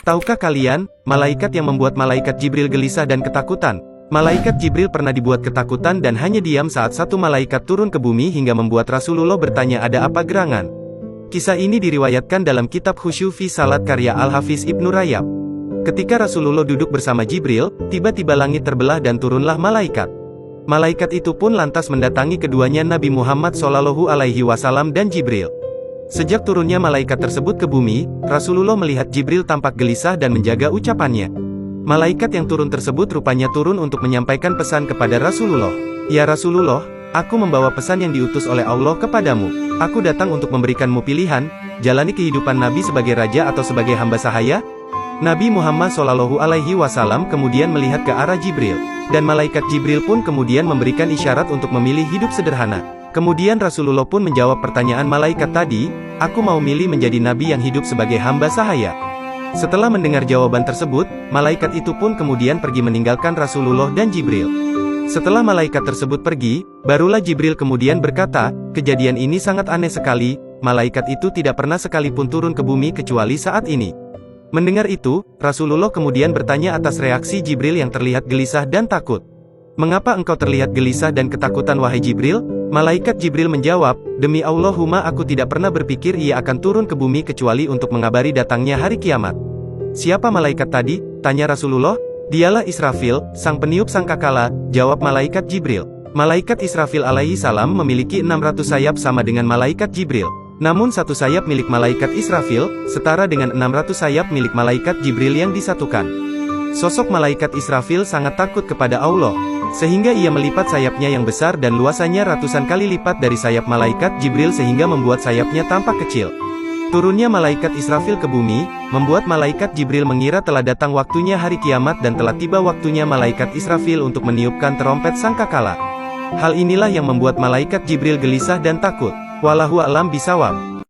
Tahukah kalian, malaikat yang membuat malaikat Jibril gelisah dan ketakutan? Malaikat Jibril pernah dibuat ketakutan dan hanya diam saat satu malaikat turun ke bumi hingga membuat Rasulullah bertanya ada apa gerangan. Kisah ini diriwayatkan dalam kitab Khusyu fi Salat karya Al-Hafiz Ibnu Rajab. Ketika Rasulullah duduk bersama Jibril, tiba-tiba langit terbelah dan turunlah malaikat. Malaikat itu pun lantas mendatangi keduanya Nabi Muhammad SAW dan Jibril. Sejak turunnya malaikat tersebut ke bumi, Rasulullah melihat Jibril tampak gelisah dan menjaga ucapannya. Malaikat yang turun tersebut rupanya turun untuk menyampaikan pesan kepada Rasulullah. Ya Rasulullah, aku membawa pesan yang diutus oleh Allah kepadamu. Aku datang untuk memberikanmu pilihan, jalani kehidupan Nabi sebagai raja atau sebagai hamba sahaya. Nabi Muhammad SAW kemudian melihat ke arah Jibril, dan malaikat Jibril pun kemudian memberikan isyarat untuk memilih hidup sederhana. Kemudian Rasulullah pun menjawab pertanyaan malaikat tadi, aku mau milih menjadi nabi yang hidup sebagai hamba sahaya. Setelah mendengar jawaban tersebut, malaikat itu pun kemudian pergi meninggalkan Rasulullah dan Jibril. Setelah malaikat tersebut pergi, barulah Jibril kemudian berkata, kejadian ini sangat aneh sekali, malaikat itu tidak pernah sekalipun turun ke bumi kecuali saat ini. Mendengar itu, Rasulullah kemudian bertanya atas reaksi Jibril yang terlihat gelisah dan takut. Mengapa engkau terlihat gelisah dan ketakutan wahai Jibril? Malaikat Jibril menjawab, demi Allahumma aku tidak pernah berpikir ia akan turun ke bumi kecuali untuk mengabari datangnya hari kiamat. Siapa malaikat tadi? Tanya Rasulullah. Dialah Israfil, sang peniup sangkakala, jawab malaikat Jibril. Malaikat Israfil alaihi salam memiliki 600 sayap sama dengan malaikat Jibril. Namun satu sayap milik malaikat Israfil, setara dengan 600 sayap milik malaikat Jibril yang disatukan. Sosok malaikat Israfil sangat takut kepada Allah, sehingga ia melipat sayapnya yang besar dan luasannya ratusan kali lipat dari sayap malaikat Jibril sehingga membuat sayapnya tampak kecil. Turunnya malaikat Israfil ke bumi, membuat malaikat Jibril mengira telah datang waktunya hari kiamat dan telah tiba waktunya malaikat Israfil untuk meniupkan terompet sangkakala. Hal inilah yang membuat malaikat Jibril gelisah dan takut. Wallahu a'lam bishawab.